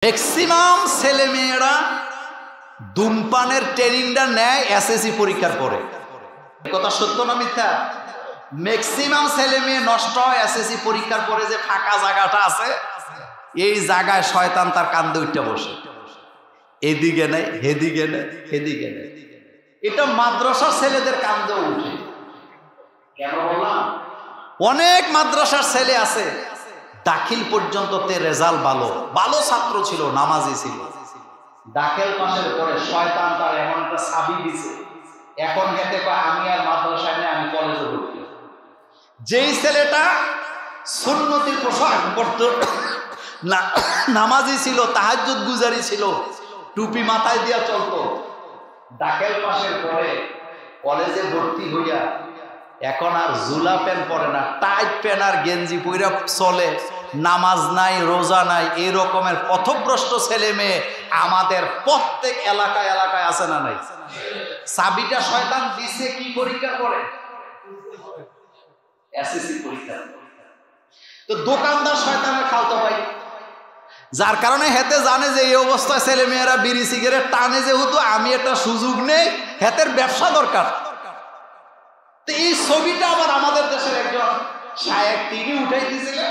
Maximum ছেলেমেয়েরা ধূমপানের ট্রেনিংটা নেয় এসএসসি পরীক্ষার পরে। কথা সত্য না মিথ্যা? ম্যাক্সিমাম ছেলেমেয়ে নষ্ট হয় এসএসসি পরীক্ষার পরে। যে ফাঁকা জায়গাটা আছে এই জায়গায় শয়তান তার কান্দে উঠে বসে, এদিকে নেই হেদিকে নেই হেদিকে নেই। এটা মাদ্রাসার ছেলেদের কান্দে উঠে। কেন বললাম? অনেক মাদ্রাসার ছেলে আছে দাখিল পর্যন্ত তে রেজাল্ট ভালো, ভালো ছাত্র ছিল, নামাজি ছিল। দাখিল পাশের পরে শয়তান তার এমন একটা চাবি দিছে, এখন খেতে পায় আমি আর মাদ্রাসায় নেই, আমি কলেজে ভর্তি। যেই ছেলেটা সুন্নতির পোশাক পরত, নামাজি ছিল, তাহাজ্জুদ গুজারি ছিল, টুপি মাথায় দিয়া চলতো, দাখিল পাশের পরে কলেজে ভর্তি হইয়া এখন আর জুলা প্যান্ট পরে না, টাইট প্যান্ট আর গেঞ্জি পইরা চলে। নামাজ নাই, রোজা নাই, এই রকমের পথভ্রষ্ট ছেলে মেয়ে আমাদের প্রত্যেক এলাকায় এলাকায় আছে না নাই? চাবিটা শয়তান দিছে কি পরীক্ষা করে? এসএসসি পরীক্ষা। তো দোকানদার শয়তানের খালতো ভাই, যার কারণে হেতে জানে যে এই অবস্থায় ছেলে মেয়েরা বিড়ি সিগারেট টানে, যেহেতু আমি একটা সুযোগ নেই, হেতের ব্যবসা দরকার। এই ছবিটা আবার আমাদের দেশের একজন শায়েখ তিনি উঠাই দিয়েছিলেন।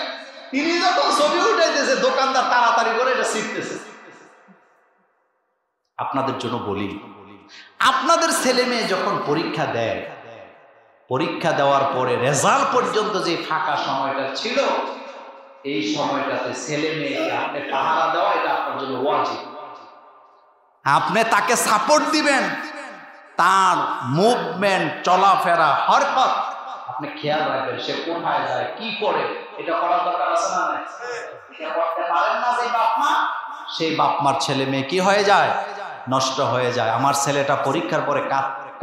তিনি যখন ছবি উঠাইতেছে দোকানদার তাড়াতাড়ি করে এটা শিখতেছে। আপনাদের জন্য বলি, আপনাদের ছেলে মেয়ে যখন পরীক্ষা দেয়, পরীক্ষা দেওয়ার পরে রেজাল্ট পর্যন্ত যে ফাঁকা সময়টা ছিল, এই সময়টাতে ছেলে মেয়েকে আপনি পাহারা দেওয়া এটা আপনার জন্য ওয়াজিব। আপনি তাকে সাপোর্ট দিবেন, তার মুভমেন্ট, চলাফেরা, হরকত আপনি খেয়াল রাখবেন, সে কোথায় যায় কি করে, এটা করার দরকার আছে না? এটা করতে পারেন না যে বাপ মা, সেই বাপ মার ছেলে মেয়ে কি হয়ে যায়? নষ্ট হয়ে যায়। আমার ছেলেটা পরীক্ষার পরে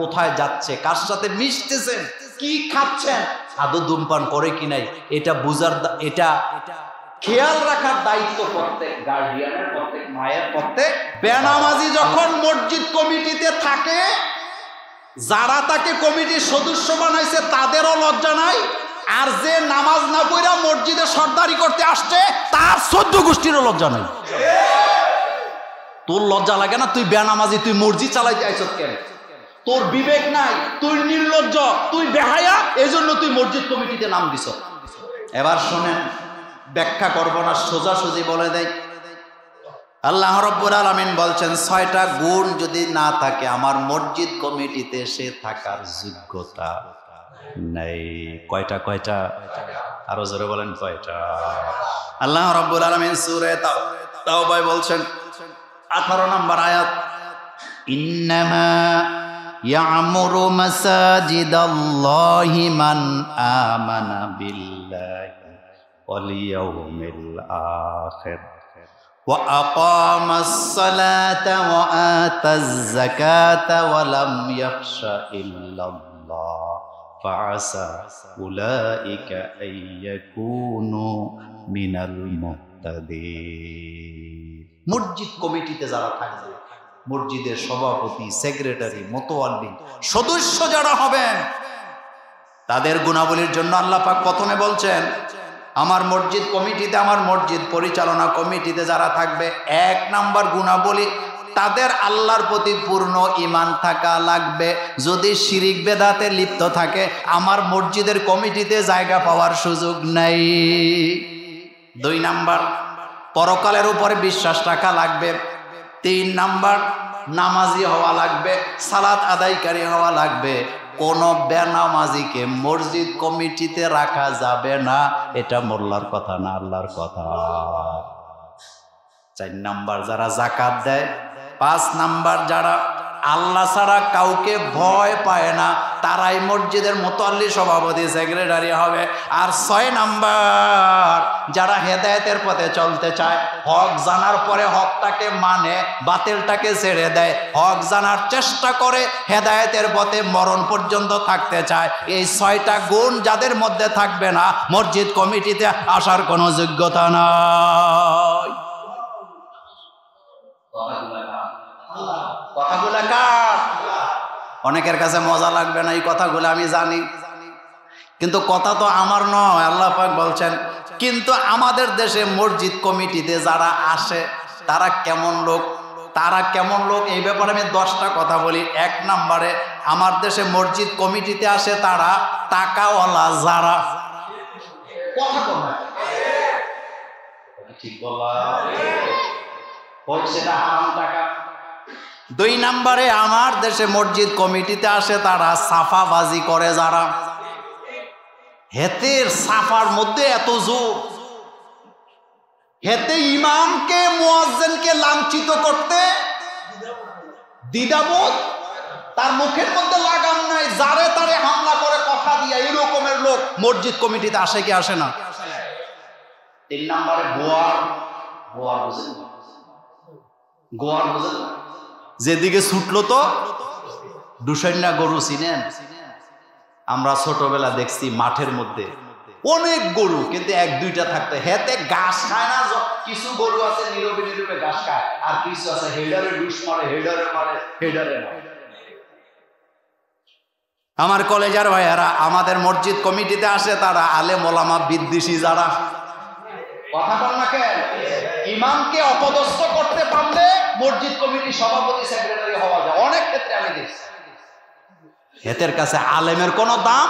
কোথায় যাচ্ছে, কার সাথে মিশতেছেন, কি খাচ্ছেন, আদৌ ধূমপান করে কি নাই, এটা বুঝার, এটা খেয়াল রাখার দায়িত্ব প্রত্যেক গার্ডিয়ানের, প্রত্যেক মায়ের, প্রত্যেক বেনামাজি যখন মসজিদ কমিটিতে থাকে, যারা তাকে কমিটির সদস্য বানাইছে তাদেরও লজ্জা নাই, আর যে নামাজ না পড়া মসজিদে সর্দারি করতে আসছে তার 14 গোষ্ঠীরও লজ্জা নাই। তোর লজ্জা লাগে না? তুই বেনামাজি, তুই মসজিদ চালাইতে আইছত কেন? তোর বিবেক নাই, তুই নির্লজ্জ, তুই বেহায়া, এজন্য তুই মসজিদ কমিটিতে নাম দিছ। এবার শোনেন, ব্যাখ্যা করব না, সোজাসুজি বলে দেয়। আল্লাহ রাব্বুল আলামিন বলছেন 6টা গুণ যদি না থাকে আমার মসজিদ কমিটিতে সে থাকার যোগ্যতা নাই। কয়টা? কয়টা? আরো জোরে বলেন কয়টা? আল্লাহ রাব্বুল আলামিন সূরা তাওবা বলছেন 18 নম্বর আয়াত, ইন্নামা ইয়ামুরু মাসাজিদাল্লাহি মান আমানা বিল্লাহি ওয়াল ইয়াউমিল আখির وأقام الصلاة وآتى الزكاة ولم يخش إلا الله فعسى أولئك أن يكونوا من المهتدين। মসজিদ কমিটিতে যারা থাকবে, মসজিদের সভাপতি, সেক্রেটারি, মোতওয়াল্লি, সদস্য যারা হবেন, তাদের গুণাবলীর জন্য আল্লাহ পাক প্রথমে বলছেন আমার মসজিদ কমিটিতে, আমার মসজিদ পরিচালনা কমিটিতে যারা থাকবে, 1 নাম্বার গুণাবলী তাদের আল্লাহর প্রতি পূর্ণ ঈমান থাকা লাগবে। যদি শিরিক বেদাতে লিপ্ত থাকে আমার মসজিদের কমিটিতে জায়গা পাওয়ার সুযোগ নাই। 2 নাম্বার পরকালের উপরে বিশ্বাস রাখা লাগবে। 3 নাম্বার নামাজি হওয়া লাগবে, সালাত আদায়কারী হওয়া লাগবে। কোন বেনামাজিকে মসজিদ কমিটিতে রাখা যাবে না, এটা মোল্লার কথা না, আল্লাহর কথা। 4 নাম্বার যারা যাকাত দেয়। 5 নাম্বার যারা আল্লাহ ছাড়া কাউকে ভয় পায় না, তারাই মসজিদের মুতাল্লি, সভাপতি, সেক্রেটারি হবে। আর 6 নাম্বার যারা হেদায়েতের পথে চলতে চায়, হক জানার পরে হকটাকে মানে, বাতিলটাকে ছেড়ে দেয়, হক জানার চেষ্টা করে, হেদায়েতের পথে মরণ পর্যন্ত থাকতে চায়, এই 6টা গুণ যাদের মধ্যে থাকবে না মসজিদ কমিটিতে আসার কোনো যোগ্যতা নাই। কথাগুলা কার? অনেকের কাছে মজা লাগবে না এই কথাগুলো, আমি জানি, কিন্তু কথা তো আমার নয়। আল্লাহ পাক বলছেন কিন্তু আমাদের দেশে মসজিদ কমিটিতে যারা আসে তারা কেমন লোক, তারা কেমন লোক এই ব্যাপারে আমি 10টা কথা বলি। 1 নম্বরে, আমার দেশে মসজিদ কমিটিতে আসে তারা টাকাওয়ালা যারা, কথা কথা ঠিক বললাম, হোক সেটা হারাম টাকা। 2 নম্বরে, আমার দেশে মসজিদ কমিটিতে আসে তারা সাফাবাজি করে যারা। হেতের সাফার মধ্যে এত জোর, হেতে ইমামকে মুয়াজ্জিনকে লাঞ্ছিত করতে দ্বিধাবোধ, তার মুখের মধ্যে লাগাম নাই, যারে তারে হামলা করে কথা দিয়া, এরকমের লোক মসজিদ কমিটিতে আসে কি আসে না? 3 নম্বরে গোয়ার, গোয়ার বুঝেন, গোয়ার বুঝেন, যেদিকে ছুটলো তো দুশাইনা গরু চিনেন? আমরা ছোটবেলা দেখছি মাঠের মধ্যে অনেক গরু, কিন্তু 1-2টা থাকতে, হেতে ঘাস খায় না। কিছু গরু আছে নীরবে নীরবে ঘাস খায়, আর কিছু আছে হেডারে ডুস মারে, হেডারে মারে, হেডারে মারে। আমার কলেজের ভাইয়ারা, আমাদের মসজিদ কমিটিতে আসে তারা আলেম ওলামা বিদ্বেষী যারা, কথা বল না কেন? ইমামকে অপদস্থ করতে পারলে মসজিদ কমিটির সভাপতি সেক্রেটারি হওয়া যায়, অনেক ক্ষেত্রে আমি দেখছি। হেতের কাছে আলেমের কোনো দাম।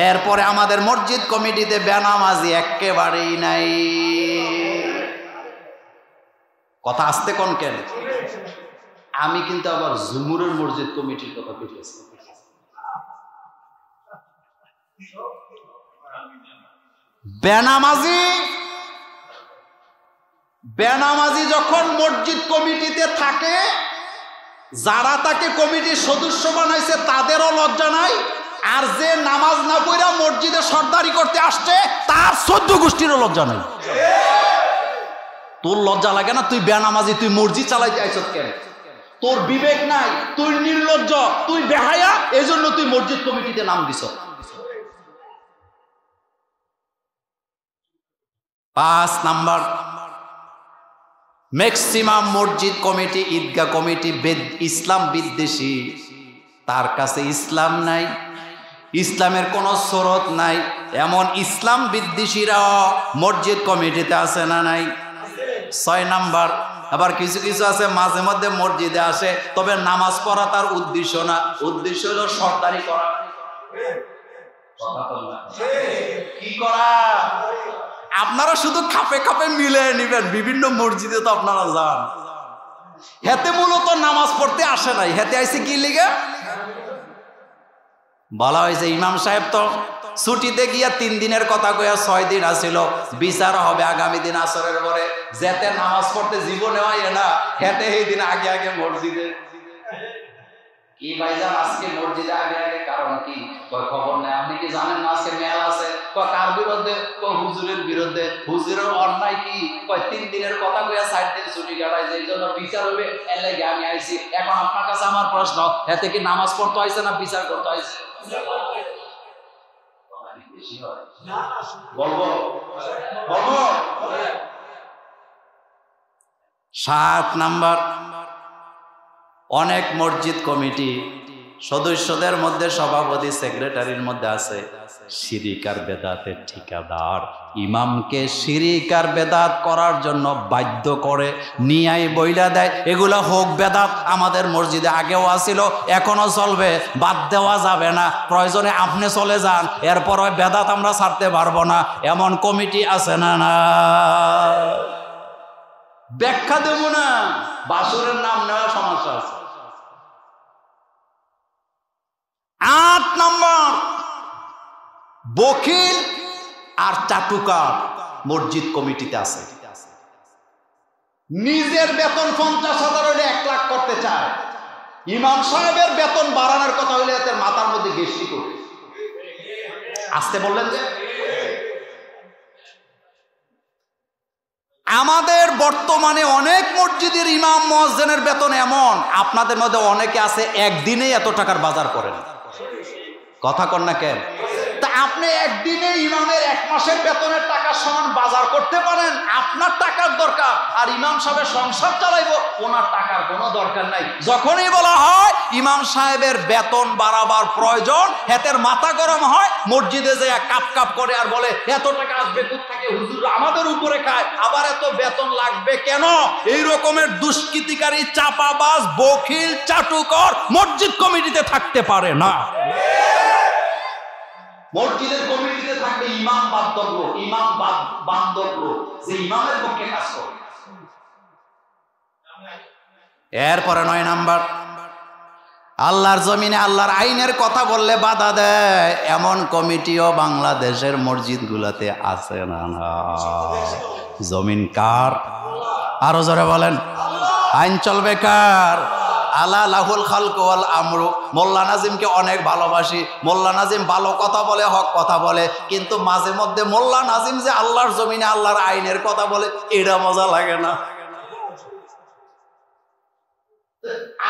এরপরে আমাদের মসজিদ কমিটিতে বেনামাজি একেবারেই নাই। কথা আসতে কোন কেন? আমি কিন্তু আবার জুমুরের মসজিদ কমিটির কথা বলতেছি। বেনামাজি যখন মসজিদ কমিটিতে থাকে, যারা তাকে কমিটির সদস্য বানাইছে তাদেরও লজ্জা নাই, আর যে নামাজ না পড়া মসজিদে সর্দারি করতে আসছে তার 14 গোষ্ঠীরও লজ্জা নাই। তোর লজ্জা লাগে না? তুই বেনামাজি, তুই মসজিদ চালাইতে আইছত কেন? তোর বিবেক নাই, তুই নির্লজ্জ, তুই বেহায়া, এজন্য তুই মসজিদ কমিটিতে নাম দিছ। 5 নাম্বার, ম্যাক্সিমাম মসজিদ কমিটি, ঈদগাহ কমিটি ইসলাম বিদ্বেষী। তার কাছে ইসলাম নাই, ইসলামের কোনো শরত নাই, এমন ইসলাম বিদ্বেষীরাও মসজিদ কমিটিতে আছে না নাই? 6 নাম্বার, আবার কিছু কিছু আছে মাঝে মধ্যে মসজিদে আসে, তবে নামাজ পড়া তার উদ্দেশ্য না, উদ্দেশ্য হলো সর্দারি করা। কি করা? আপনারা শুধু খাপে খাপে মিলে নিবেন, বিভিন্ন মসজিদে তো আপনারা যান, হেতে মূলত নামাজ পড়তে আসে নাই, হেতে আইছে কি লিগে? বলা হয়েছে ইমাম সাহেব তো ছুটিতে গিয়া 3 দিনের কথা কইয়া 6 দিন আসিল, বিচার হবে আগামী দিন আসরের পরে। যেতে নামাজ পড়তে জীবনে হয় না, হেতে এই দিন আগে আগে মসজিদে। কি ভাইজান আজকে মসজিদে আগে আগে কারণ কি? খবর নেই। আপনি কি জানেন না আজকে মেল আছে? কার বিরুদ্ধে? হুজুরের বিরুদ্ধে। হুজুরের অন্যায় কি? 3 দিনের কথা কইয়া 4 দিন ছুটি কাটাই, এই জন্য বিচার হবে, এর লাগে আমি আইছি। এখন আপনার কাছে আমার প্রশ্ন, এতে কি নামাজ পড়তে হয়েছে না বিচার করতে হয়েছে? বলবো বলবো। 7 নাম্বার, অনেক মসজিদ কমিটি সদস্যদের মধ্যে, সভাপতি সেক্রেটারির মধ্যে আছে শিরিক আর বেদাতের ঠিকাদার। ইমামকে শিরিক আর বেদাত করার জন্য বাধ্য করে, নিয়াই বইলা দেয় এগুলা হোক বেদাত। আমাদের মসজিদে আগেও আসিল, এখনো চলবে, বাদ দেওয়া যাবে না, প্রয়োজনে আপনি চলে যান, এরপর বেদাত আমরা ছাড়তে পারবো না, এমন কমিটি আছে না? না, ব্যাখ্যা দেব না, বাসুরের নাম নেওয়া সমস্যা আছে। 8 নম্বর, বকিল আর চাটুকার মসজিদ কমিটিতে আছে। নিজের বেতন 50,000 হইলে 1 লাখ করতে চায়, ইমাম সাহেবের বেতন বাড়ানোর কথা হইলে এদের মাথার মধ্যে গেষ্টি করবে। আসতে বললেন যে আমাদের বর্তমানে অনেক মসজিদের ইমাম মুয়াজ্জিনের বেতন এমন, আপনাদের মধ্যে অনেকে আছে একদিনেই এত টাকার বাজার করেন। কথা কন না কেন? তা আপনি একদিনে ইমামের 1 মাসের বেতনের টাকার সমান বাজার করতে পারেন, আপনার টাকার দরকার, আর ইমাম সাহেবের সংসার চালাইবো, ওনার টাকার কোনো দরকার নাই। যখনই বলা হয় ইমাম সাহেবের বেতন বাড়াবার প্রয়োজন, হেতের মাথা গরম হয়, মসজিদে যায় কাপ কাপ করে আর বলে এত টাকা আসবে কোত্থেকে, হুজুর আমাদের উপরে খায়, আবার এত বেতন লাগবে কেন? এই রকমের দুষ্কৃতিকারী, চাপাবাজ, বখিল, চাটুকর মসজিদ কমিটিতে থাকতে পারে না। মসজিদের কমিটিতে থাকবে ইমাম বান্ধব, ইমাম বান্ধব যে ইমামের পক্ষে কাজ করে। এরপরে 9 নাম্বার, আল্লাহর জমিনে আল্লাহর আইনের কথা বললে বাধা দেয় এমন কমিটিও বাংলাদেশের মসজিদগুলোতে আছে না? জমিন কার? আরো জোরে বলেন, আইন চলবে কার? আলা লাহুল খালকু ওয়াল আমরু। মোল্লা নাজিমকে অনেক ভালোবাসি, মোল্লা নাজিম ভালো কথা বলে, হক কথা বলে, কিন্তু মাঝে মধ্যে মোল্লা নাজিম যে আল্লাহর জমিনে আল্লাহর আইনের কথা বলে, এটা মজা লাগে না।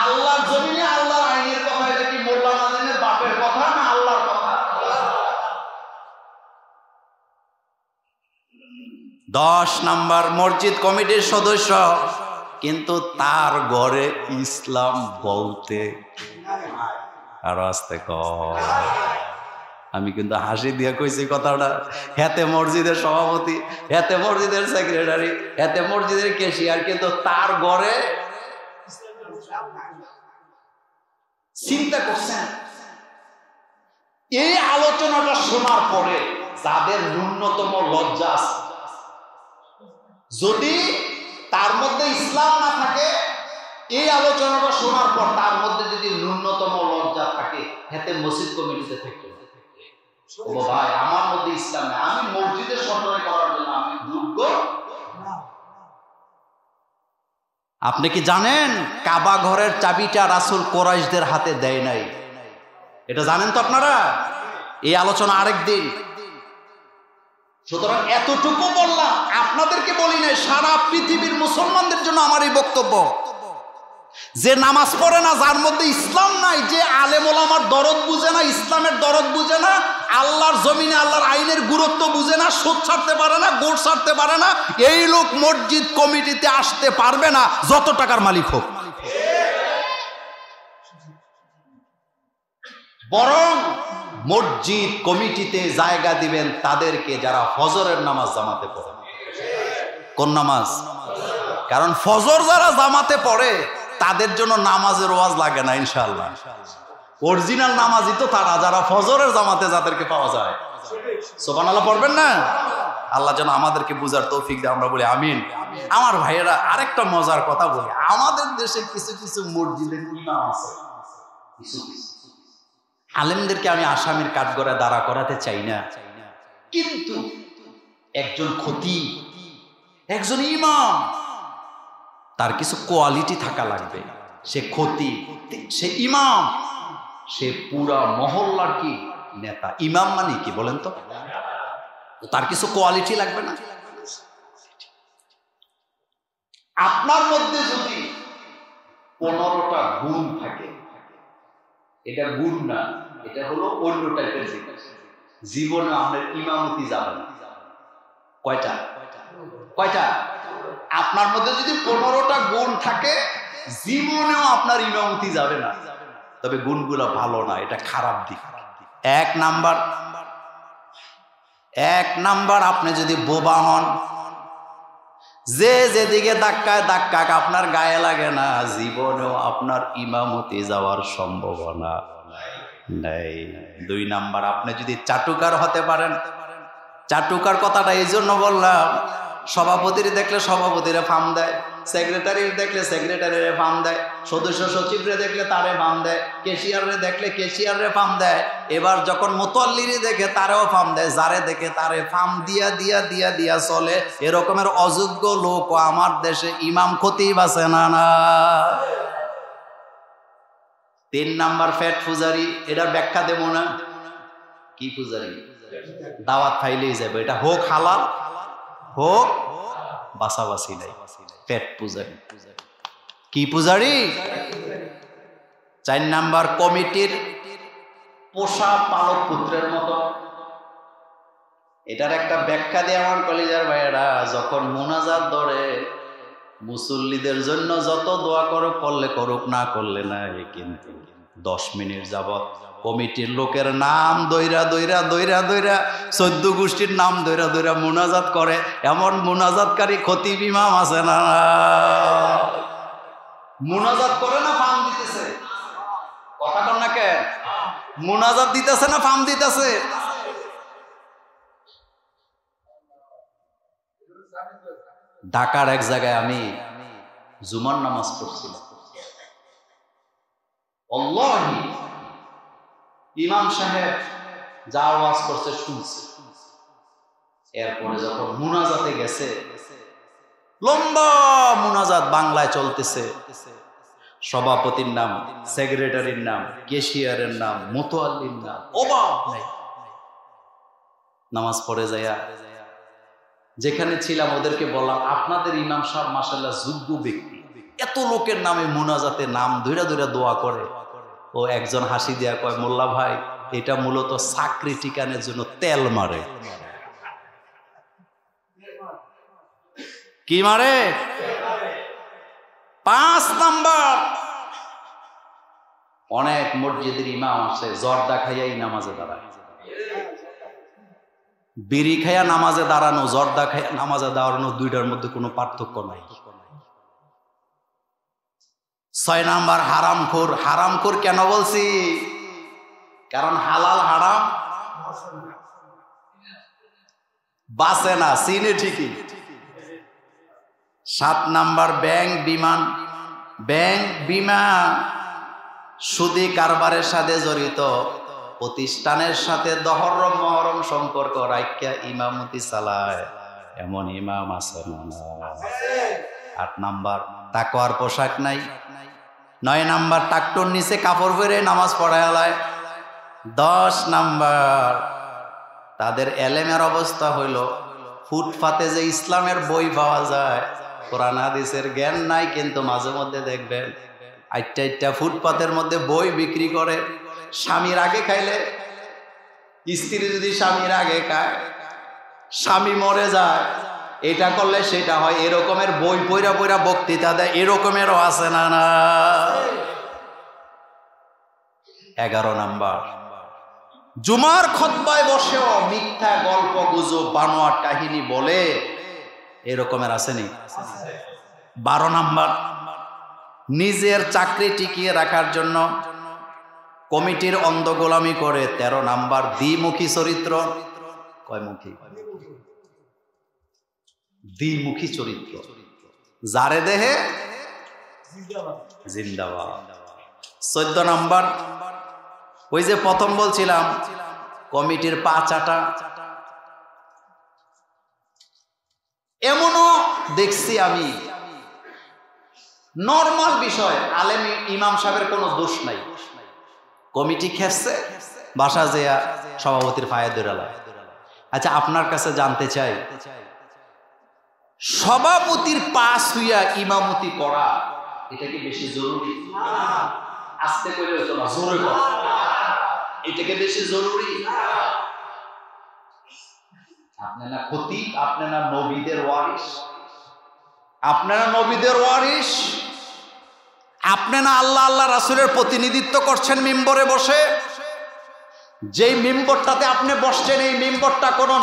আল্লাহর জমিনে আল্লাহর আইনের কথা, এটা কি মোল্লা নাজিমের বাপের কথা না আল্লাহর কথা? 10 নাম্বার, মসজিদ কমিটির সদস্য কিন্তু তার ঘরে ইসলাম বলতে, আরো আসতে কর, আমি কিন্তু হাসি দিয়ে কইছি কথাটা, হেতে মসজিদের সভাপতি, হেতে মসজিদের সেক্রেটারি, হেতে মসজিদের ক্যাশিয়ার, কিন্তু তার ঘরে। চিন্তা করছেন? এই আলোচনাটা শোনার পরে যাদের ন্যূনতম লজ্জা আছে, যদি তার মধ্যে ইসলাম না থাকে, এই আলোচনাটা শোনার পর তার মধ্যে যদি ন্যূনতম লজ্জা থাকে, হেতে মসজিদ কমিটিতে থাকবে। ও ভাই, আমার মধ্যে ইসলাম নেই, আমি মসজিদের সরকারি করার জন্য আমি যোগ্য। আপনি কি জানেন কাবা ঘরের চাবিটা রাসূল কুরাইশদের হাতে দেয় নাই? এটা জানেন তো আপনারা? এই আলোচনা আরেকদিন। সুতরাং এতটুকু বললাম, আপনাদেরকে বলি নাই, সারা পৃথিবীর মুসলমানদের জন্য আমার এই বক্তব্য। যে নামাজ পড়ে না, যার মধ্যে ইসলাম নাই, যে আলেম ওলামার দরদ বুঝে না, ইসলামের দরদ বুঝে না, আল্লাহর জমিনে আল্লাহর আইনের গুরুত্ব বুঝে না, সুদ ছাড়তে পারে না, গোট ছাড়তে পারে না, এই লোক মসজিদ কমিটিতে আসতে পারবে না, যত টাকার মালিক হোক। বরং মসজিদ কমিটিতে জায়গা দিবেন তাদেরকে যারা ফজরের নামাজ জামাতে পড়ে। কোন নামাজ? কারণ ফজর যারা জামাতে পড়ে তাদের জন্য নামাজের ওয়াজ লাগে না ইনশাআল্লাহ। অরিজিনাল নামাজি তো তারা যারা ফজরের জামাতে যাদেরকে পাওয়া যায়। সুবহানাল্লাহ পড়বেন না? আল্লাহ যেন আমাদেরকে বুঝার তৌফিক দেয়, আমরা বলি আমিন। আমার ভাইয়েরা, আরেকটা মজার কথা বলি, আমাদের দেশে কিছু কিছু মসজিদের ইমাম আছে, কিছু কিছু আলেমদেরকে আমি আসামির কাঠগড়ায় দাঁড়া করাতে চাই না, কিন্তু একজন খতিব, একজন ইমাম, তার কিছু কোয়ালিটি থাকা লাগবে। সে খতিব, সে ইমাম, সে পুরা মহল্লার কি নেতা। ইমাম মানে কি বলেন তো? তার কিছু কোয়ালিটি লাগবে না? আপনার মধ্যে যদি 15টা গুণ থাকে, এটা গুণ না, এটা হলো অন্য টাইপের জিনিস, জীবনে আপনার ইমামতি যাবে না। কয়টা? কয়টা? আপনার মধ্যে যদি 15টা গুণ থাকে, জীবনেও আপনার ইমামতি যাবে না। তবে গুণগুলো ভালো না, এটা খারাপ দিক। 1 নাম্বার, আপনি যদি বোবা হন, যে যেদিকে ধাক্কায় ধাক্কাক আপনার গায়ে লাগে না, জীবনেও আপনার ইমামতি যাওয়ার সম্ভাবনা নেই। 2 নাম্বার, আপনি যদি চাটুকার হতে পারেন। চাটুকার কথাটা এই জন্য বললাম, সভাপতির দেখলে সভাপতিরে ফার্ম দেয়, সেক্রেটারির দেখলে সেক্রেটারিরে ফার্ম দেয়, সদস্য সচিবরে দেখলে তারে ফার্ম দেয়, ক্যাশিয়ারে দেখলে ক্যাশিয়ারে ফার্ম দেয়, এবার যখন মুতাল্লিরে দেখে তারেও ফার্ম দেয়, যারে দেখে তারে ফার্ম দিয়া দিয়া দিয়া দিয়া চলে। এরকমের অযোগ্য লোক আমার দেশে ইমাম খতিব আছে না? না। 3 নাম্বার, ফ্যাট পূজারি। এটার ব্যাখ্যা দেব না। কি পূজারি? দাওয়াত খাইলেই যাবে, এটা হোক হালাল হোক বাসাবাসি নাই। পেট পূজারি। কি পূজারি? 4 নাম্বার, কমিটির পোষা পালক পুত্রের মতো, এটার একটা ব্যাখ্যা দিয়ে আমার কলিজার ভাইয়েরা, যখন মুনাজাত ধরে মুসল্লিদের জন্য যত দোয়া করলে করুক, না করলে নাই, কিন্তু 10 মিনিট যাবত কমিটির লোকের নাম দইরা 14 গোষ্ঠীর নাম দইরা মুনাজাত করে। এমন মুনাজাতকারী খতিব ইমাম আছে না? মুনাজাত করে না ফার্ম দিতেছে? কথা কর না কে? মুনাজাত দিতেছে না ফার্ম দিতেছে? ঢাকার এক জায়গায় আমি জুমার নামাজ পড়ছিলাম। আল্লাহি ইমাম সাহেব যা ওয়াজ করছে শুনছে। এরপরে যখন মুনাজাতে গেছে, লম্বা মুনাজাত বাংলায় চলতেছে, সভাপতির নাম, সেক্রেটারির নাম, ক্যাশিয়ারের নাম, মুতোয়াল্লির নাম, অবাক নাই। নামাজ পড়ে যায়া যেখানে ছিলাম ওদেরকে বললাম, আপনাদের ইমাম সাহেব মাশাআল্লাহ যোগ্য ব্যক্তি, এত লোকের নামে মুনাজাতে নাম ধইরা দোয়া করে। ও একজন হাসি দিয়া কয়, মোল্লা ভাই, এটা মূলত চাকরি ঠিকানের জন্য তেল মারে। কি মারে? 5 নাম্বার। অনেক মসজিদের ইমাম আছে জর্দা খাইয়াই নামাজে দাঁড়ায়। বিড়ি খাইয়া নামাজে দাঁড়ানো, জর্দা খাইয়া নামাজে দাঁড়ানো, দুইটার মধ্যে কোনো পার্থক্য নাই। 6 নাম্বার হারামখোর। হারামখোর কেন বলছি? কারণ হালাল হারাম বাসে না, চিনে ঠিকই। 7 নাম্বার ব্যাংক বিমা সুদী কারবারের সাথে জড়িত, প্রতিষ্ঠানের সাথে দহরম মহরম সম্পর্ক রাখিয়া ইমামতি চালায়, এমন ইমাম আছে না? 8 নাম্বার তাকওয়ার পোশাক নাই। 9 নাম্বার টাকটোর নিচে কাপড় পরে নামাজ পড়ায়। 10 নাম্বার তাদের এলেমের অবস্থা হইল ফুটপাতে যে ইসলামের বই পাওয়া যায়, কোরআন হাদিসের জ্ঞান নাই, কিন্তু মাঝে মধ্যে দেখবেন আইটা ফুটপাতের মধ্যে বই বিক্রি করে। স্বামীর আগে খাইলে, স্ত্রী যদি স্বামীর আগে খায়, স্বামী মরে যায়, এটা করলে সেটা হয়, এরকমের বই পইরা বক্তৃতা দেয়, এরকমেরও আছে না? 11 নাম্বার জুমার খুতবায় বসেও মিথ্যা গল্প গুজব বানোয়াট কাহিনী বলে, এরকমের আসেনি? 12 নাম্বার নিজের চাকরি টিকিয়ে রাখার জন্য কমিটির অন্ধ গোলামি করে। 13 নাম্বার দ্বিমুখী চরিত্র। কয়মুখী? দ্বিমুখী চরিত্র, যারে দেহে জিন্দাবাদ। 14 নাম্বার ওই যে প্রথম বলছিলাম কমিটির পা চাটা। এমনও দেখছি আমি, নর্মাল বিষয়, আলেম ইমাম সাহেবের কোনো দোষ নাই, কমিটি খেপছে, বাসা যেয়া সভাপতির পায়ে দৌড়ালায়। আচ্ছা, আপনার কাছে জানতে চাই, সভাপতির পাশ হইয়া ইমামতি করা এটা কি বেশি জরুরি? আস্তে করে হতো না, জোরে কর, এটা কি বেশি জরুরি? আপনি না খতিব, আপনি না নবীদের ওয়ারিস, আপনারা নবীদের ওয়ারিস, আপনি না আল্লাহ রাসূলের প্রতিনিধিত্ব করছেন মিম্বরে বসে। যেই মিম্বরটাতে আপনি বসছেন, এই মিম্বরটা কোনো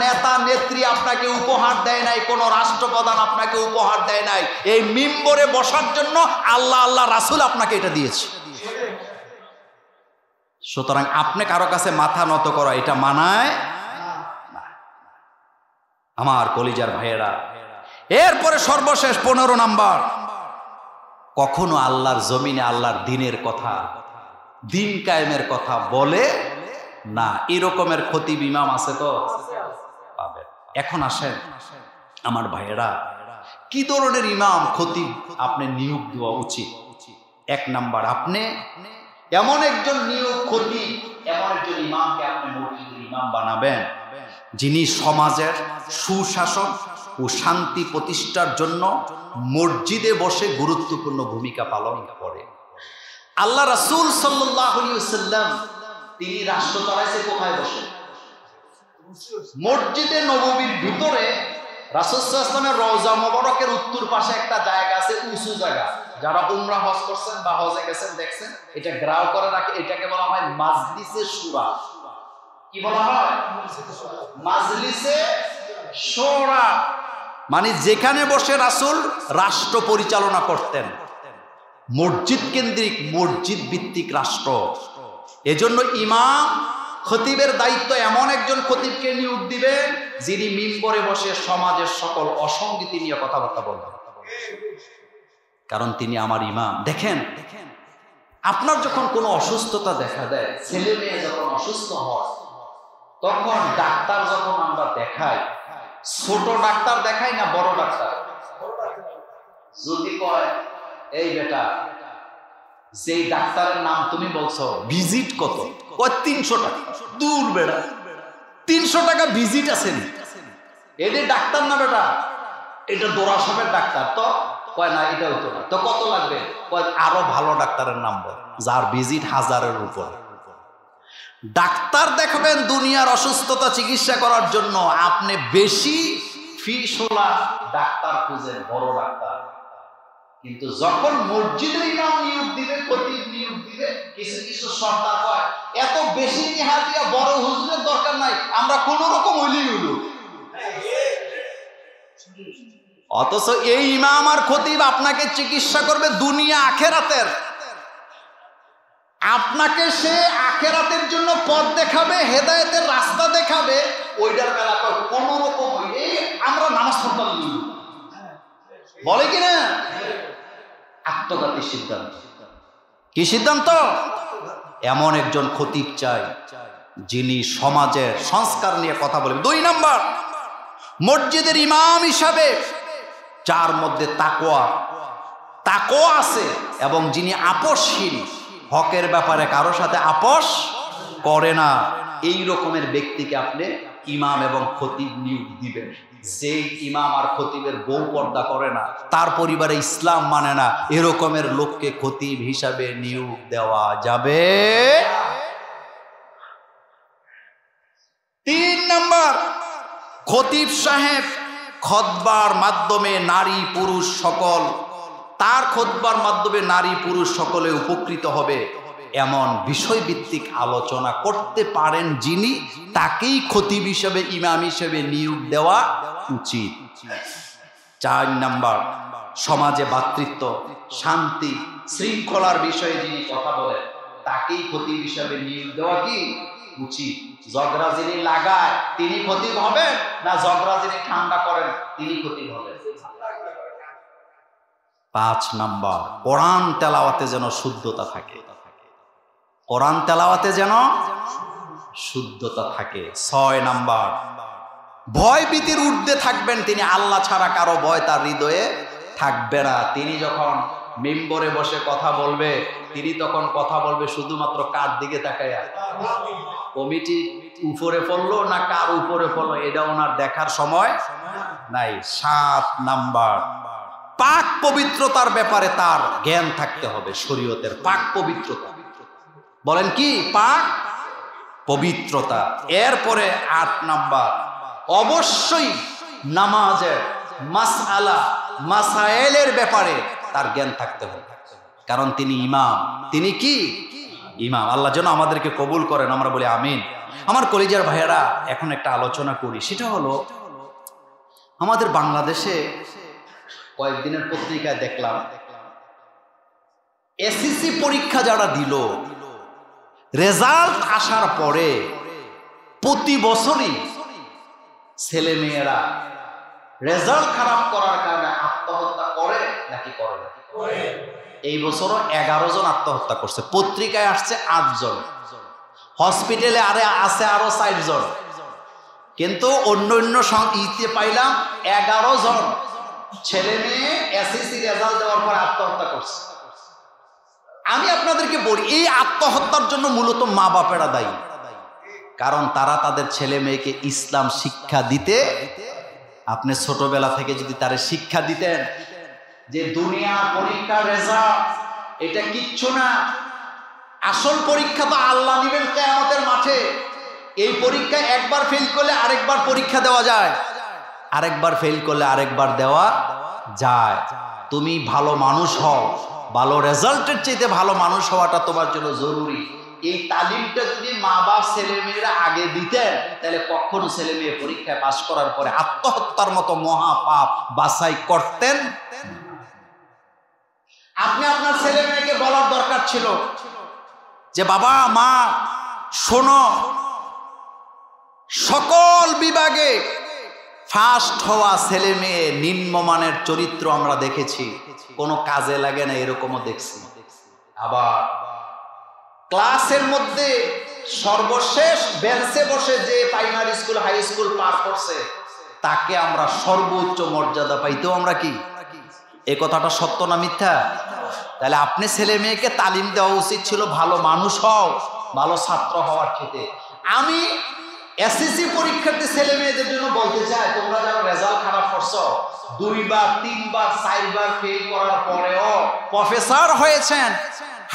নেতা নেত্রী আপনাকে উপহার দেয় নাই, কোনো রাষ্ট্রপ্রধান আপনাকে উপহার দেয় নাই। এই মিম্বরে বসার জন্য আল্লাহ রাসূল আপনাকে এটা দিয়েছে। সুতরাং আপনি কারো কাছে মাথা নত করা এটা মানায় না। আমার কলিজার ভাইয়েরা, এরপরে সর্বশেষ 15 নাম্বার, কখনো আল্লাহর জমিনে আল্লাহর দিনের কথা, দিন কায়েমের কথা বলে না। এরকমের খতিব ইমাম আছে তো পাবেন। এখন আসেন আমার ভাইয়েরা, কি ধরনের ইমাম খতিব আপনি নিয়োগ দেওয়া উচিত? 1 নাম্বার, আপনি এমন একজন নিয়োগ খতিব, এমন একজন ইমামকে আপনি মসজিদের ইমাম বানাবেন যিনি সমাজের সুশাসন ও শান্তি প্রতিষ্ঠার জন্য মসজিদে বসে গুরুত্বপূর্ণ ভূমিকা পালন করে। আল্লাহ রাসূল সাল্লাল্লাহু আলাইহি ওয়াসাল্লাম তিনি রাষ্ট্র চালাইছে কোথায় বসে? মসজিদে নববীর ভিতরে রাসূল সাল্লাল্লাহু আলাইহি ওয়াসাল্লামের রওজা মোবারকের উত্তর পাশে একটা জায়গা আছে, উঁচু জায়গা। যারা উমরা হজ করছেন বা হজে গেছেন দেখছেন, এটা গ্রাও করে রাখে। এটাকে বলা হয় মাজলিসে শুরা। কি বলা হয়? মাজলিসে শুরা, মানে যেখানে বসে রাসূল রাষ্ট্র পরিচালনা করতেন। মসজিদ কেন্দ্রিক, মসজিদ ভিত্তিক রাষ্ট্র। এজন্য ইমাম খতিবের দায়িত্ব এমন একজন খতিবকে নিয়োগ দিবেন যিনি মিম্বরে বসে সমাজের সকল অসঙ্গতি নিয়ে কথাবার্তা বলবেন, কারণ তিনি আমার ইমাম। দেখেন, আপনার যখন কোনো অসুস্থতা দেখা দেয়, ছেলে মেয়ে যখন অসুস্থ হয়, তখন ডাক্তার যখন আমরা দেখাই, ছোট ডাক্তার দেখাই না বড় ডাক্তার? যদি কয় এই বেটা, যেই ডাক্তারের নাম তুমি বলছো ভিজিট কত, কয় 300 টাকা। দূর বেটা, 300 টাকা ভিজিট আছে? এদের ডাক্তার না বেটা, এটা দোরা সাহেবের ডাক্তার। তো কয় না, এটাও তো না। তো কত লাগবে? কয় আরো ভালো ডাক্তারের নাম বল, যার ভিজিট 1000-এর উপর। ডাক্তার দেখাবেন দুনিয়ার অসুস্থতা চিকিৎসা করার জন্য, আপনি বেশি ফিসওয়ালা ডাক্তার খুঁজেন, বড় ডাক্তার। কিন্তু যখন মসজিদের ইমাম নিয়োগ দিবে, খতিব নিয়োগ দিবে, কিছু কিছু সরকার হয় এত বেশি নিহার দিয়া বড় হুজুরের দরকার নাই, আমরা কোন রকম হইলেই হইল। অথচ এই ইমাম আর খতিব আপনাকে চিকিৎসা করবে দুনিয়া আখেরাতের। আপনাকে সে আখেরাতের জন্য পথ দেখাবে, হেদায়েতের রাস্তা দেখাবে। ওইটার বেলা কোন রকম হইলে আমরা নামাজ পড়তাম বলে কিনা? আত্মঘাতী সিদ্ধান্ত। কি সিদ্ধান্ত? এমন একজন খতিব চাই যিনি সমাজের সংস্কার নিয়ে কথা বলবেন। 2 নাম্বার, মসজিদের ইমাম হিসাবে যার মধ্যে তাকওয়া আছে এবং যিনি আপোষহীন, হকের ব্যাপারে কারোর সাথে আপোষ করে না, এই রকমের ব্যক্তিকে আপনি ইমাম এবং খতিব নিয়োগ দিবেন। যে ইমাম আর খতিবের বউ পর্দা করে না, তার পরিবারে ইসলাম মানে না, এরকমের লোককে খতিব হিসাবে নিয়োগ দেওয়া যাবে। 3 নাম্বার, খতিব সাহেব খুতবার মাধ্যমে নারী পুরুষ সকল, তার খুতবার মাধ্যমে নারী পুরুষ সকলে উপকৃত হবে এমন বিষয়ভিত্তিক আলোচনা করতে পারেন যিনি, তাকেই খতিব হিসেবে, ইমাম হিসেবে নিয়োগ দেওয়া উচিত। 4 নাম্বার, সমাজে ভ্রাতৃত্ব, শান্তি, শৃঙ্খলার বিষয়ে যিনি কথা বলেন, তাকেই খতিব হিসেবে নিয়োগ দেওয়া কি উচিত। ঝগড়া যিনি লাগায় তিনি খতিব হবেন না, ঝগড়া যিনি ঠান্ডা করেন তিনি খতিব হবেন? 5 নাম্বার, কোরআন তেলাওয়াতে যেন শুদ্ধতা থাকে। কোরআন তেলাওয়াতে যেন শুদ্ধতা থাকে। 6 নাম্বার, ভয় ভীতির ঊর্ধ্বে থাকবেন তিনি, আল্লাহ ছাড়া কারো ভয় তার হৃদয়ে থাকবে না। তিনি যখন মিম্বরে বসে কথা বলবে, তিনি তখন কথা বলবে শুধুমাত্র কার দিকে তাকায়া? কমিটি উপরে পড়লো না কার উপরে পড়লো, এটা ওনার দেখার সময় নাই। 7 নাম্বার, পাক পবিত্রতার ব্যাপারে তার জ্ঞান থাকতে হবে, শরীয়তের পাক পবিত্রতা। বলেন কি? পাক পবিত্রতা। এরপরে 8 নাম্বার, অবশ্যই নামাজের মাসআলা মাসায়েলের ব্যাপারে তার জ্ঞান থাকতে হবে, কারণ তিনি ইমাম। তিনি কি? ইমাম। আল্লাহ যেন আমাদেরকে কবুল করেন, আমরা বলি আমিন। আমার কলিজার ভাইয়েরা, এখন একটা আলোচনা করি, সেটা হলো আমাদের বাংলাদেশে কয়েকদিনের পত্রিকায় দেখলাম এসএসসি পরীক্ষা যারা দিল, রেজাল্ট আসার পরে প্রতি বছরই ছেলে মেয়েরা রেজাল্ট খারাপ করার কারণে আত্মহত্যা করে নাকি করে না? এই বছরও 11 জন আত্মহত্যা করছে। পত্রিকায় আসছে 8 জন, হসপিটালে আছে আরো 4 জন, কিন্তু অন্য ইতে পাইলাম 11 জন ছেলে মেয়ে এসএসসি রেজাল্ট দেওয়ার পর আত্মহত্যা করছে। আমি আপনাদেরকে বলি, এই আত্মহত্যার জন্য মূলত মা বাপেরা দায়ী, কারণ তারা তাদের ছেলে মেয়েকে ইসলাম শিক্ষা দিতে, আপনি ছোটবেলা থেকে যদি তারা শিক্ষা দিতেন যে দুনিয়া পরীক্ষার রেজাল্ট এটা কিচ্ছু না, আসল পরীক্ষা তো আল্লাহ নিবেন কিয়ামতের মাঠে, এই পরীক্ষায় একবার ফেল করলে আরেকবার পরীক্ষা দেওয়া যায়, আরেকবার ফেল করলে আরেকবার দেওয়া যায়। তুমি ভালো মানুষ হও, ভালো রেজাল্টের চাইতে ভালো মানুষ হওয়াটা তোমার জন্য জরুরি। এই তালিমটা যদি মা বাপ ছেলে মেয়েরা আগে দিতেন, তাহলে কখনো ছেলে মেয়ে পরীক্ষায় পাশ করার পরে আত্মহত্যার মতো মহা পাপ বাছাই করতেন। আপনি আপনার ছেলে মেয়েকে বলার দরকার ছিল যে বাবা মা শোনো, সকল বিভাগে ফার্স্ট হওয়া ছেলে মেয়ে নিম্নমানের চরিত্র আমরা দেখেছি, কোনো কাজে লাগে না এরকমও দেখছি। আবার ক্লাসের মধ্যে সর্বশেষ বেঞ্চে বসে যে প্রাইমারি স্কুল হাই স্কুল পার করছে তাকে আমরা সর্বোচ্চ মর্যাদা পাইতেও আমরা কি, এ কথাটা সত্য না মিথ্যা? তাহলে আপনি ছেলে মেয়েকে তালিম দেওয়া উচিত ছিল ভালো মানুষ হও, ভালো ছাত্র হওয়ার ক্ষেত্রে। আমি এসএসসি পরীক্ষার্থী ছেলে মেয়েদের জন্য বলতে চাই, তোমরা যারা রেজাল্ট খারাপ করছো, 2 বার 3 বার 4 বার ফেল করার পরেও প্রফেসর হয়েছেন,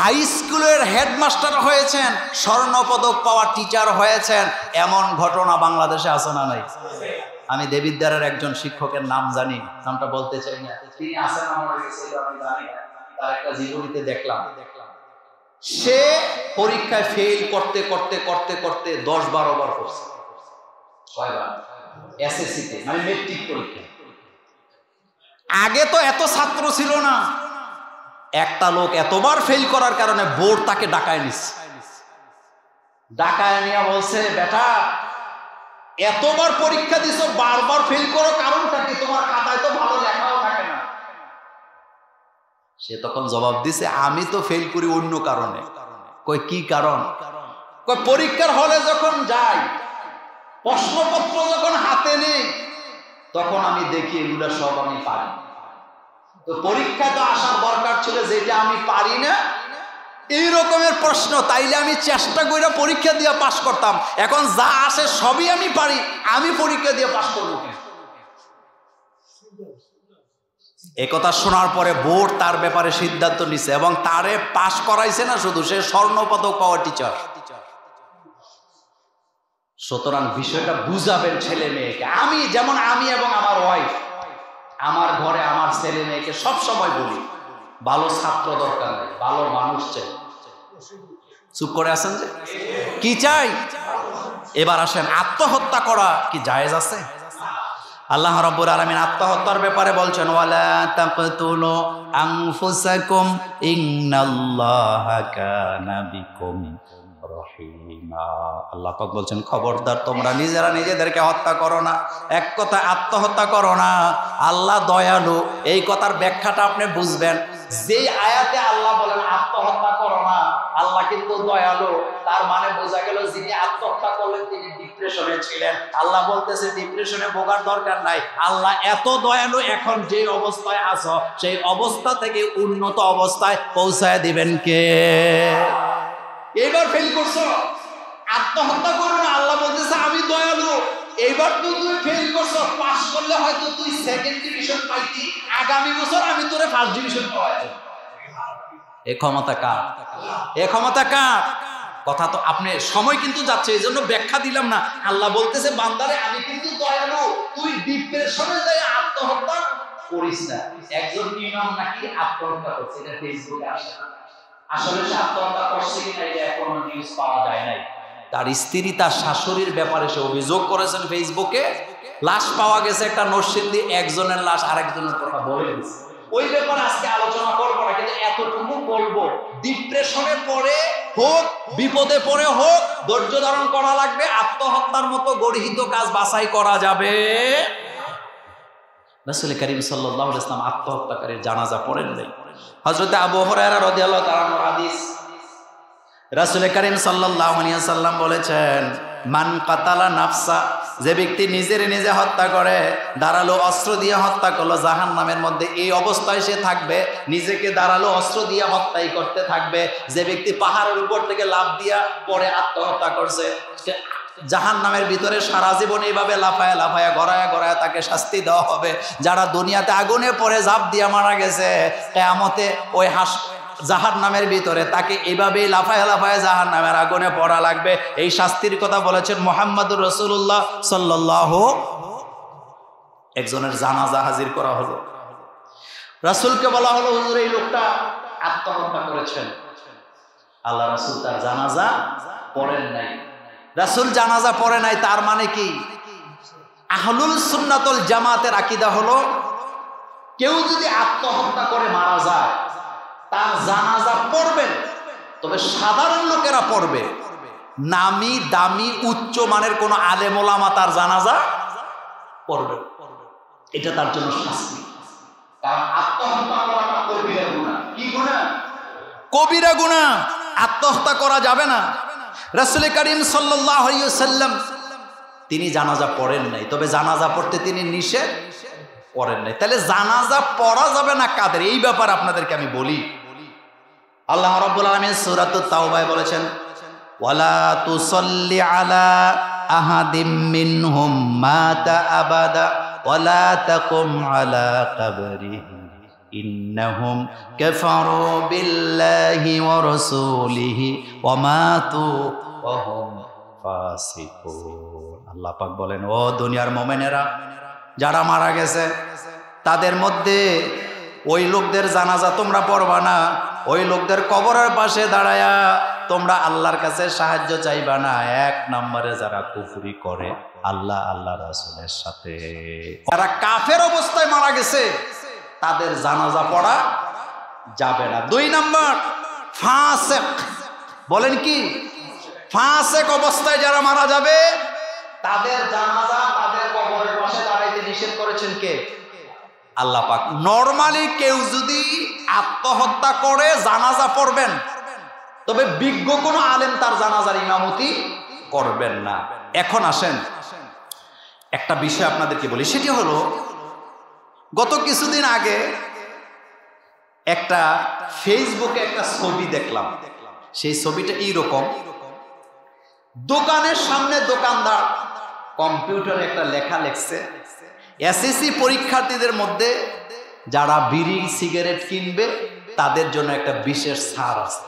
হাই স্কুলের হেডমাস্টার হয়েছেন, স্বর্ণপদক পাওয়া টিচার হয়েছেন, এমন ঘটনা বাংলাদেশে আছে না নাই? আমি দেবিদ্বারের একজন শিক্ষকের নাম জানি, নামটা বলতে চাই না, তিনি আছেন আমার কাছে, আমি জানি তার একটা জীবনীতে দেখলাম, সে পরীক্ষায় ফেল করতে করতে করতে করতে 10-12 বার করছে। কয়বার? এসএসসিতে, মানে মেট্রিক পরীক্ষা। আগে তো এত ছাত্র ছিল না, একটা লোক এতবার ফেল করার কারণে বোর্ড তাকে ডাকায় নিচ্ছে, ডাকায় নিয়ে বলছে বেটা এতবার পরীক্ষা দিছো, বারবার ফেল করো, কারণটা কি? তোমার খাতায় তো ভালো লেখাও থাকে না। সে তখন জবাব দিছে আমি তো ফেল করি অন্য কারণে। কই কি কারণ? কই পরীক্ষার হলে যখন যাই, প্রশ্নপত্র যখন হাতে নেই, তখন আমি দেখি এগুলা সব আমি পারি। তো পরীক্ষা তো আসার দরকার ছিল যেটা আমি পারি না, এই রকমের প্রশ্ন, তাইলে আমি চেষ্টা করে পরীক্ষা দিয়ে পাশ করতাম। এখন যা আসে সবই আমি পারি, আমি পরীক্ষা দিয়ে পাশ করবো কেন? একথা শোনার পরে বোর্ড তার ব্যাপারে সিদ্ধান্ত নিছে এবং তারে পাশ করাইছে না শুধু, সে স্বর্ণপদক পাওয়া টিচার। সুতরাং বিষয়টা বুঝাবেন ছেলে মেয়েকে। আমি যেমন আমি এবং আমার ওয়াইফ, আমার ঘরে আমার ছেলে মেয়েকে সব সময় বলি ভালো ছাত্র দরকার নেই, ভালো মানুষ চাই। চুপ করে আছেন যে কি চাই? এবার আসেন, আত্মহত্যা করা কি জায়েজ আছে? আল্লাহ রাব্বুল আলামিন আত্মহত্যার ব্যাপারে বলছেন ওয়ালা তাকতুলু আনফুসাকুম ইন্নাল্লাহা কানা বিকুম রহিমা। আল্লাহ পাক বলছেন খবরদার তোমরা নিজেরা নিজেদেরকে হত্যা করো না। এক কথা আত্মহত্যা করো না, আল্লাহ দয়ালু। এই কথার ব্যাখ্যাটা আপনি বুঝবেন। যেই আয়াতে আল্লাহ বলেন আত্মহত্যা করো না, আল্লাহ কিন্তু দয়ালু, তার মানে বোঝা গেল যিনি আত্মহত্যা করলেন তিনি ডিপ্রেশনে ছিলেন। আল্লাহ বলতেছে ডিপ্রেশনে ভোগার দরকার নাই, আল্লাহ এত দয়ালু, এখন যে অবস্থায় আছো সেই অবস্থা থেকে উন্নত অবস্থায় পৌঁছায় দিবেন কে? এইবার ফেল করছো, আত্মহত্যা করো না, আল্লাহ বলতেছে আমি দয়ালু। এইবার তো তুই ফেল করছো, পাস করলে হয়তো তুই সেকেন্ড ডিভিশন পাইতি, আগামী বছর আমি তোরে ফার্স্ট ডিভিশন পাওয়াই। এ ক্ষমতা কার? এ ক্ষমতা কার? কথা তো আপনি সময় কিন্তু যাচ্ছে, এই জন্য ব্যাখ্যা দিলাম না। আল্লাহ বলতেছে বান্দারে আমি কিন্তু দয়ালু, তুই ডিপ্রেশনে যাই আত্মহত্যা করিস না। একজন ইমাম নাকি আত্মহত্যা করছে, এটা ফেসবুকে আসে। আসলে সে আত্মহত্যা করছে কিনা এটা এখনো নিউজ পাওয়া যায় নাই। তার স্ত্রী তার শাশুড়ির ব্যাপারে সে অভিযোগ করেছেন ফেসবুকে, লাশ পাওয়া গেছে একটা নরসিংদী, একজনের লাশ আরেকজনের কথা বলে দিচ্ছে। ওই ব্যাপারে আজকে আলোচনা করবো না, কিন্তু এতটুকু বলবো ডিপ্রেশনে পড়ে হোক, বিপদে পড়ে হোক, ধৈর্য ধারণ করা লাগবে। আত্মহত্যার মতো গর্হিত কাজ বাছাই করা যাবে। রাসূল করিম সাল্লাল্লাহু আলাইহি ওয়াসাল্লাম আত্মহত্যাকারীর জানাজা পড়েন নাই। হযরত আবু হুরায়রা রাদিয়াল্লাহু তাআলা আনহু হাদিস, রাসূল করিম সাল্লাল্লাহু আলাইহি ওয়াসাল্লাম বলেছেন মান কাতালা নাফসা, যে ব্যক্তি নিজের নিজে হত্যা করে, ধারালো অস্ত্র দিয়ে হত্যা করলো, জাহান্নামের মধ্যে এই অবস্থায় সে থাকবে, নিজেকে ধারালো অস্ত্র দিয়ে হত্যাই করতে থাকবে। যে ব্যক্তি পাহাড়ের উপর থেকে লাফ দিয়া পরে আত্মহত্যা করছে, জাহান্নামের ভিতরে সারা জীবন এইভাবে লাফায়া লাফায়া গড়ায়া গড়ায়া তাকে শাস্তি দেওয়া হবে। যারা দুনিয়াতে আগুনে পড়ে ঝাঁপ দিয়ে মারা গেছে, কিয়ামতে ওই জাহান্নামের ভিতরে, তাকে এভাবেই লাফায় লাফায় জাহান্নামের আগুনে পড়া লাগবে। এই শাস্তির কথা বলেছেন মুহাম্মদুর রাসূলুল্লাহ সাল্লাল্লাহু। একজনের জানাজা হাজির করা হলো, রাসূলকে বলা হলো, হুজুর এই লোকটা আত্মহত্যা করেছেন। আল্লাহ রাসূল তার জানাজা পড়েন নাই। রাসূল জানাজা পড়ে নাই তার মানে কি? আহলুল সুন্নাতুল জামাতের আকীদা হলো, কেউ যদি আত্মহত্যা করে মারা যায় তার জানাজা পড়বেন, তবে সাধারণ লোকেরা পড়বে, নামি দামি উচ্চ মানের কোন আলেম ওলামা তার জানাজা পড়বে। এটা তার জন্য শাস্তি। কারণ আত্মহত্যা করাটা কবিরা গুনাহ। কি গুনাহ? কবিরা গুনাহ। আত্মহত্যা করা যাবে না। রাসূল করিম সাল্লাল্লাহু আলাইহি ওয়াসাল্লাম তিনি জানাজা পড়েন নাই, তবে জানাজা পড়তে তিনি নিষেধ করেন নাই। তাহলে জানাজা পড়া যাবে না কাদের, এই ব্যাপারে আপনাদেরকে আমি বলি। আল্লাহ রাব্বুল আলামিন সূরাতুত তাওবায় বলেছেন, ওয়ালা তুসাল্লি আলা আহাদিম মিনহুম মাতা আবাদা ওয়ালা তাকুম আলা কবরিহি ইন্নাহুম কাফারু বিল্লাহি ওয়া রাসূলিহি ওয়া মাতু ওয়া হুম ফাসিকুন। আল্লাহ পাক বলেন, ও দুনিয়ার মুমিনেরা, যারা মারা গেছে তাদের মধ্যে ওই লোকদের জানাজা তোমরা পড়বা না, ওই লোকদের কবরের পাশে দাঁড়ায়া তোমরা আল্লাহর কাছে সাহায্য চাইবা না। এক নম্বরে যারা কুফরি করে আল্লাহ আল্লাহ রাসূলের সাথে, যারা কাফের অবস্থায় মারা গেছে তাদের জানাজা পড়া যাবে না। দুই নম্বর ফাসিক। বলেন কি? ফাসিক অবস্থায় যারা মারা যাবে তাদের জানাজা তাদের কবরের পাশে দাঁড়াইতে নিষেধ করেছেন কে? আল্লাহ পাক। নরমালি কেউ যদি আত্মহত্যা করে জানাজা পড়বেন, তবে বিজ্ঞ কোনো আলেম তার জানাজার ইমামতি করবেন না। এখন আসেন একটা বিষয় আপনাদেরকে বলি, সেটি হলো গত কিছুদিন আগে একটা ফেসবুকে একটা ছবি দেখলাম। সেই ছবিটা এইরকম, দোকানের সামনে দোকানদার কম্পিউটারে একটা লেখা লিখছে, এসএসসি পরীক্ষার্থীদের মধ্যে যারা বিড়ি সিগারেট কিনবে তাদের জন্য একটা বিশেষ ছাড় আছে।